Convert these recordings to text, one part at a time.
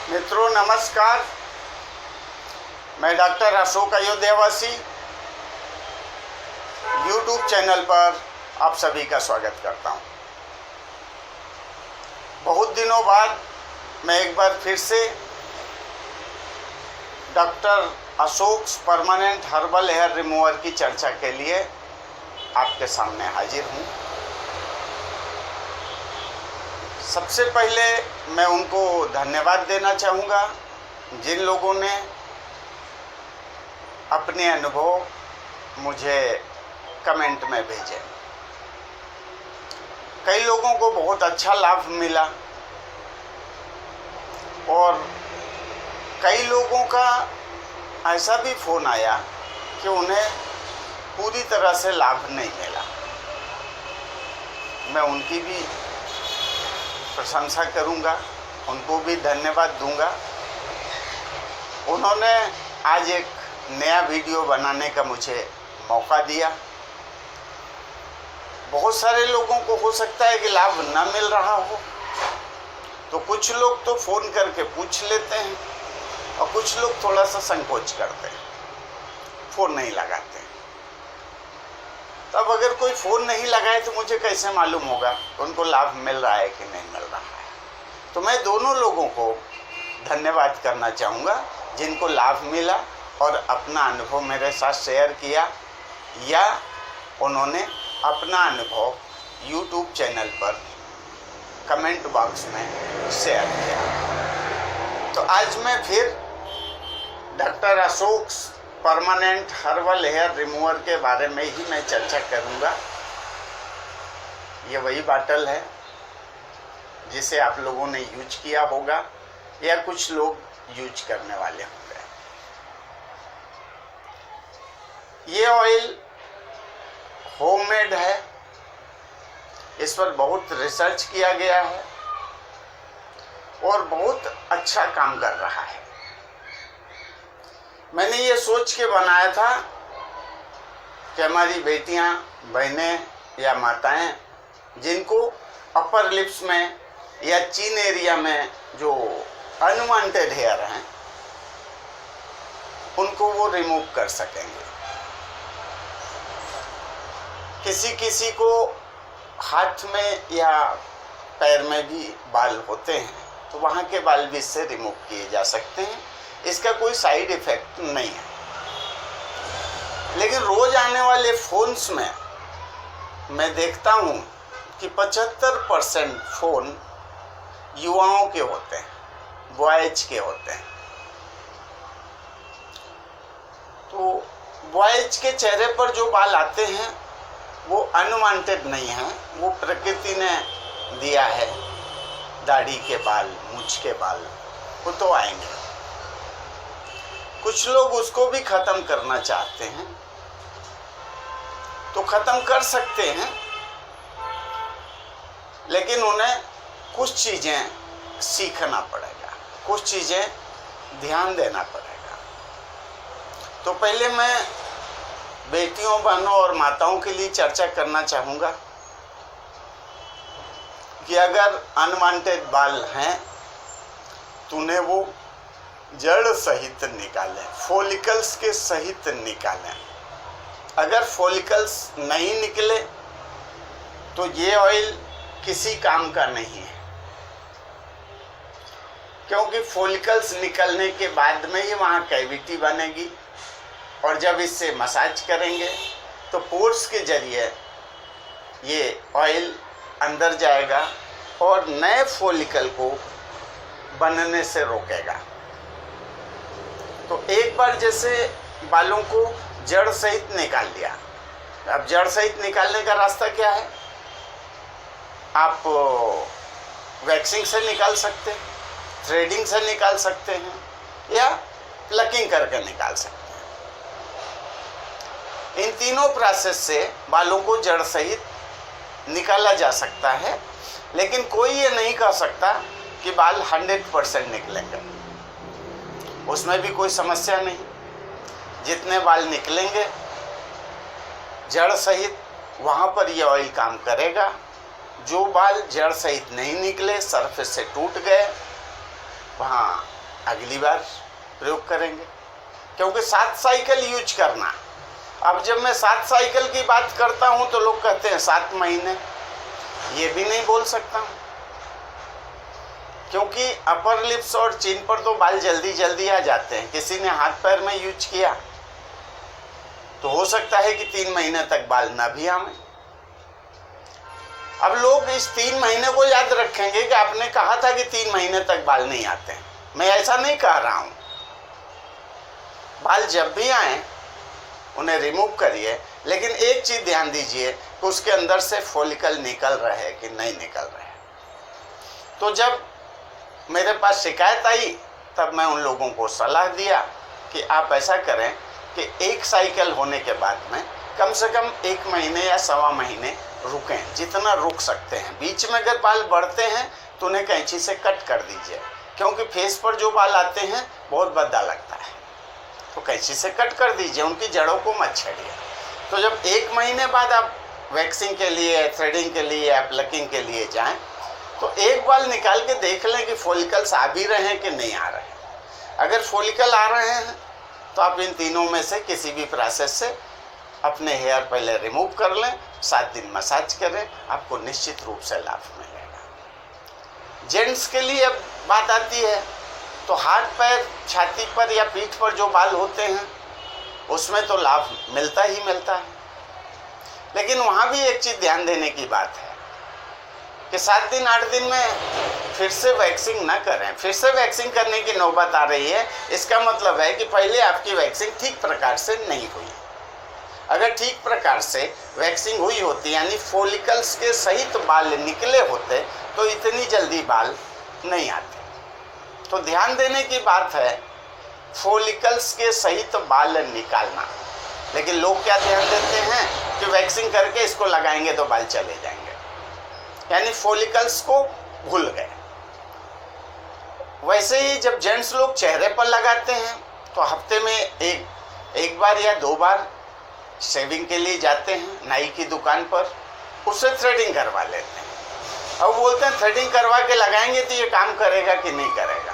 मित्रों नमस्कार, मैं डॉक्टर अशोक अयोध्यावासी यूट्यूब चैनल पर आप सभी का स्वागत करता हूं। बहुत दिनों बाद मैं एक बार फिर से doctor Ashok permanent herbal hair remover की चर्चा के लिए आपके सामने हाजिर हूं। सबसे पहले मैं उनको धन्यवाद देना चाहूँगा जिन लोगों ने अपने अनुभव मुझे कमेंट में भेजे। कई लोगों को बहुत अच्छा लाभ मिला और कई लोगों का ऐसा भी फ़ोन आया कि उन्हें पूरी तरह से लाभ नहीं मिला। मैं उनकी भी प्रशंसा करूंगा, उनको भी धन्यवाद दूंगा। उन्होंने आज एक नया वीडियो बनाने का मुझे मौका दिया। बहुत सारे लोगों को हो सकता है कि लाभ ना मिल रहा हो, तो कुछ लोग तो फ़ोन करके पूछ लेते हैं और कुछ लोग थोड़ा सा संकोच करते हैं, फ़ोन नहीं लगाते। तब अगर कोई फ़ोन नहीं लगाए तो मुझे कैसे मालूम होगा उनको लाभ मिल रहा है कि नहीं मिल रहा है। तो मैं दोनों लोगों को धन्यवाद करना चाहूँगा जिनको लाभ मिला और अपना अनुभव मेरे साथ शेयर किया या उन्होंने अपना अनुभव YouTube चैनल पर कमेंट बॉक्स में शेयर किया। तो आज मैं फिर doctor Ashok permanent herbal hair remover के बारे में ही मैं चर्चा करूंगा। ये वही बॉटल है जिसे आप लोगों ने यूज किया होगा या कुछ लोग यूज करने वाले होंगे। ये ऑयल होममेड है, इस पर बहुत रिसर्च किया गया है और बहुत अच्छा काम कर रहा है। मैंने ये सोच के बनाया था कि हमारी बेटियां, बहनें या माताएं जिनको अपर लिप्स में या चीन एरिया में जो अनवांटेड हेयर हैं उनको वो रिमूव कर सकेंगे। किसी किसी को हाथ में या पैर में भी बाल होते हैं तो वहाँ के बाल भी इससे रिमूव किए जा सकते हैं। इसका कोई साइड इफ़ेक्ट नहीं है। लेकिन रोज आने वाले फ़ोन्स में मैं देखता हूँ कि 75% फ़ोन युवाओं के होते हैं, बॉयज के होते हैं। तो बॉयज के चेहरे पर जो बाल आते हैं वो अनवांटेड नहीं है, वो प्रकृति ने दिया है। दाढ़ी के बाल, मूंछ के बाल वो तो आएंगे। कुछ लोग उसको भी ख़त्म करना चाहते हैं तो ख़त्म कर सकते हैं, लेकिन उन्हें कुछ चीज़ें सीखना पड़ेगा, कुछ चीज़ें ध्यान देना पड़ेगा। तो पहले मैं बेटियों, बहनों और माताओं के लिए चर्चा करना चाहूँगा कि अगर अनवांटेड बाल हैं तो उन्हें वो जड़ सहित निकालें, फॉलिकल्स के सहित निकालें। अगर फॉलिकल्स नहीं निकले तो ये ऑयल किसी काम का नहीं है, क्योंकि फॉलिकल्स निकलने के बाद में ही वहाँ कैविटी बनेगी और जब इससे मसाज करेंगे तो पोर्स के जरिए ये ऑयल अंदर जाएगा और नए फॉलिकल को बनने से रोकेगा। तो एक बार जैसे बालों को जड़ सहित निकाल लिया, अब जड़ सहित निकालने का रास्ता क्या है? आप वैक्सिंग से निकाल सकते हैं, थ्रेडिंग से निकाल सकते हैं या प्लकिंग करके निकाल सकते हैं। इन तीनों प्रोसेस से बालों को जड़ सहित निकाला जा सकता है, लेकिन कोई ये नहीं कह सकता कि बाल 100% निकलेंगे। उसमें भी कोई समस्या नहीं। जितने बाल निकलेंगे जड़ सहित वहाँ पर ये ऑयल काम करेगा। जो बाल जड़ सहित नहीं निकले, सरफेस से टूट गए, वहाँ अगली बार प्रयोग करेंगे, क्योंकि 7 साइकिल यूज करना। अब जब मैं 7 साइकिल की बात करता हूं तो लोग कहते हैं 7 महीने, ये भी नहीं बोल सकता हूं, क्योंकि अपर लिप्स और चिन पर तो बाल जल्दी जल्दी आ जाते हैं। किसी ने हाथ पैर में यूज किया तो हो सकता है कि 3 महीने तक बाल ना भी आए। अब लोग इस 3 महीने को याद रखेंगे कि आपने कहा था कि 3 महीने तक बाल नहीं आते हैं। मैं ऐसा नहीं कह रहा हूं। बाल जब भी आए उन्हें रिमूव करिए, लेकिन एक चीज ध्यान दीजिए कि उसके अंदर से फॉलिकल निकल रहा है कि नहीं निकल रहा है। तो जब मेरे पास शिकायत आई तब मैं उन लोगों को सलाह दिया कि आप ऐसा करें कि 1 साइकिल होने के बाद में कम से कम 1 महीने या 1.25 महीने रुकें, जितना रुक सकते हैं। बीच में अगर बाल बढ़ते हैं तो उन्हें कैंची से कट कर दीजिए, क्योंकि फेस पर जो बाल आते हैं बहुत भद्दा लगता है, तो कैंची से कट कर दीजिए, उनकी जड़ों को मत छेड़िए। तो जब 1 महीने बाद आप वैक्सिंग के लिए, थ्रेडिंग के लिए या प्लकिंग के लिए जाएं तो एक बाल निकाल के देख लें कि फॉलिकल्स आ भी रहे हैं कि नहीं आ रहे हैं। अगर फॉलिकल आ रहे हैं तो आप इन तीनों में से किसी भी प्रोसेस से अपने हेयर पहले रिमूव कर लें, 7 दिन मसाज करें, आपको निश्चित रूप से लाभ मिलेगा। जेंट्स के लिए अब बात आती है तो हाथ पैर, छाती पर या पीठ पर जो बाल होते हैं उसमें तो लाभ मिलता ही मिलता है, लेकिन वहाँ भी एक चीज़ ध्यान देने की बात है कि 7 दिन 8 दिन में फिर से वैक्सिंग ना करें। फिर से वैक्सिंग करने की नौबत आ रही है, इसका मतलब है कि पहले आपकी वैक्सिंग ठीक प्रकार से नहीं हुई। अगर ठीक प्रकार से वैक्सिंग हुई होती, यानी फॉलिकल्स के सहित बाल निकले होते, तो इतनी जल्दी बाल नहीं आते। तो ध्यान देने की बात है फॉलिकल्स के सहित बाल निकालना। लेकिन लोग क्या ध्यान देते हैं कि वैक्सिंग करके इसको लगाएंगे तो बाल चले जाएंगे, यानी फॉलिकल्स को भूल गए। वैसे ही जब जेंट्स लोग चेहरे पर लगाते हैं तो हफ्ते में एक बार या 2 बार शेविंग के लिए जाते हैं नाई की दुकान पर, उससे थ्रेडिंग करवा लेते हैं। अब बोलते हैं थ्रेडिंग करवा के लगाएंगे तो ये काम करेगा कि नहीं करेगा।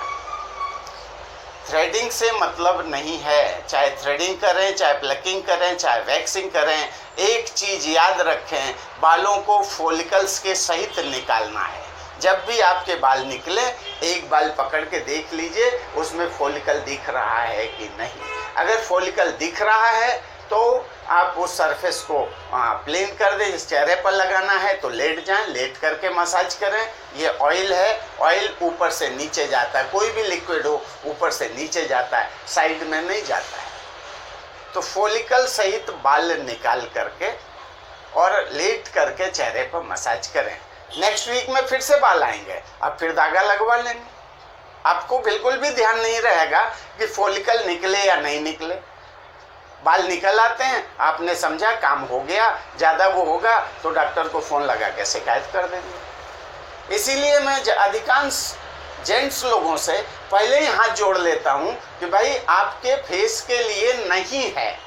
थ्रेडिंग से मतलब नहीं है, चाहे थ्रेडिंग करें, चाहे प्लकिंग करें, चाहे वैक्सिंग करें, एक चीज याद रखें, बालों को फॉलिकल्स के सहित निकालना है। जब भी आपके बाल निकले, एक बाल पकड़ के देख लीजिए उसमें फॉलिकल दिख रहा है कि नहीं। अगर फॉलिकल दिख रहा है तो आप उस सरफेस को प्लेन कर दें। इस चेहरे पर लगाना है तो लेट जाएं, लेट करके मसाज करें। ये ऑयल है, ऑयल ऊपर से नीचे जाता है, कोई भी लिक्विड हो ऊपर से नीचे जाता है, साइड में नहीं जाता है। तो फॉलिकल सहित बाल निकाल करके और लेट करके चेहरे पर मसाज करें। नेक्स्ट वीक में फिर से बाल आएंगे, आप फिर धागा लगवा लेंगे। आपको बिल्कुल भी ध्यान नहीं रहेगा कि फॉलिकल निकले या नहीं निकले। बाल निकल आते हैं, आपने समझा काम हो गया, ज़्यादा वो होगा तो डॉक्टर को फ़ोन लगा के शिकायत कर देंगे। इसीलिए मैं अधिकांश जेंट्स लोगों से पहले ही हाथ जोड़ लेता हूँ कि भाई आपके फेस के लिए नहीं है,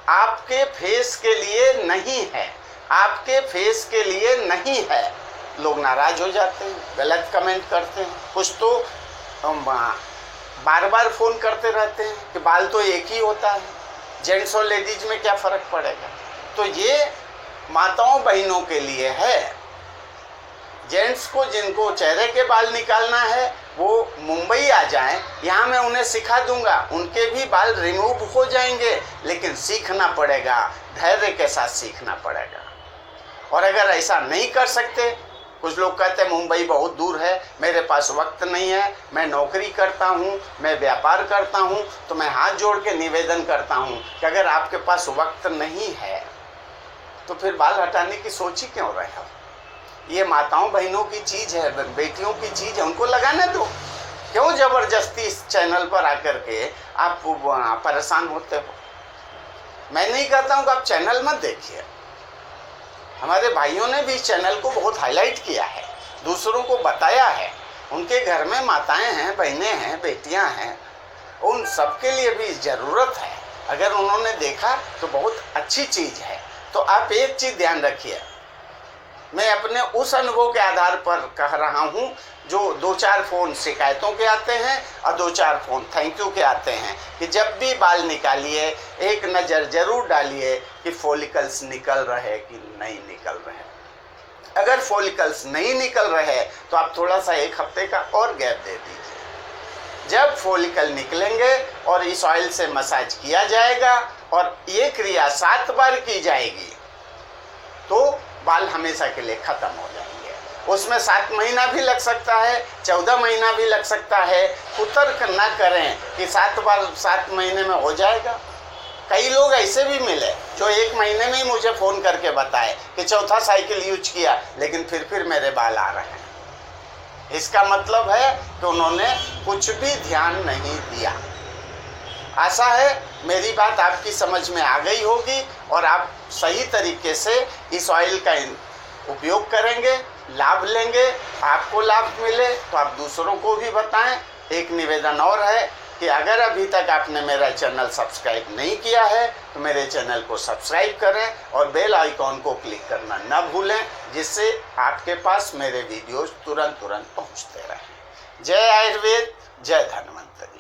आपके फेस के लिए नहीं है, आपके फेस के लिए नहीं है। लोग नाराज़ हो जाते हैं, गलत कमेंट करते हैं, कुछ तो बार बार फ़ोन करते रहते हैं कि बाल तो एक ही होता है, जेंट्स और लेडीज में क्या फ़र्क पड़ेगा। तो ये माताओं बहनों के लिए है। जेंट्स को जिनको चेहरे के बाल निकालना है वो मुंबई आ जाएं, यहाँ मैं उन्हें सिखा दूंगा, उनके भी बाल रिमूव हो जाएंगे। लेकिन सीखना पड़ेगा, धैर्य के साथ सीखना पड़ेगा। और अगर ऐसा नहीं कर सकते, कुछ लोग कहते हैं मुंबई बहुत दूर है, मेरे पास वक्त नहीं है, मैं नौकरी करता हूँ, मैं व्यापार करता हूँ, तो मैं हाथ जोड़ के निवेदन करता हूँ कि अगर आपके पास वक्त नहीं है तो फिर बाल हटाने की सोच ही क्यों रहे हो। ये माताओं बहनों की चीज़ है, बेटियों की चीज़ है, उनको लगाने दो। क्यों ज़बरदस्ती इस चैनल पर आकर के आप परेशान होते हो। मैं नहीं कहता हूँ कि आप चैनल मत देखिए, हमारे भाइयों ने भी इस चैनल को बहुत हाईलाइट किया है, दूसरों को बताया है। उनके घर में माताएं हैं, बहनें हैं, बेटियां हैं, उन सबके लिए भी ज़रूरत है। अगर उन्होंने देखा तो बहुत अच्छी चीज़ है। तो आप एक चीज़ ध्यान रखिए, मैं अपने उस अनुभव के आधार पर कह रहा हूँ जो 2-4 फ़ोन शिकायतों के आते हैं और 2-4 फ़ोन थैंक यू के आते हैं कि जब भी बाल निकालिए एक नज़र ज़रूर डालिए कि फॉलिकल्स निकल रहे कि नहीं निकल रहे। अगर फॉलिकल्स नहीं निकल रहे तो आप थोड़ा सा 1 हफ्ते का और गैप दे दीजिए। जब फॉलिकल निकलेंगे और इस ऑयल से मसाज किया जाएगा और ये क्रिया 7 बार की जाएगी तो बाल हमेशा के लिए ख़त्म हो जाएंगे। उसमें 7 महीना भी लग सकता है, 14 महीना भी लग सकता है। कुतर्क ना करें कि 7 बार 7 महीने में हो जाएगा। कई लोग ऐसे भी मिले जो 1 महीने में ही मुझे फ़ोन करके बताए कि चौथा साइकिल यूज किया लेकिन फिर मेरे बाल आ रहे हैं। इसका मतलब है कि उन्होंने कुछ भी ध्यान नहीं दिया। आशा है मेरी बात आपकी समझ में आ गई होगी और आप सही तरीके से इस ऑयल का उपयोग करेंगे, लाभ लेंगे। आपको लाभ मिले तो आप दूसरों को भी बताएं। एक निवेदन और है कि अगर अभी तक आपने मेरा चैनल सब्सक्राइब नहीं किया है तो मेरे चैनल को सब्सक्राइब करें और बेल आइकॉन को क्लिक करना न भूलें, जिससे आपके पास मेरे वीडियोस तुरंत पहुंचते रहें। जय आयुर्वेद, जय धन्वंतरि।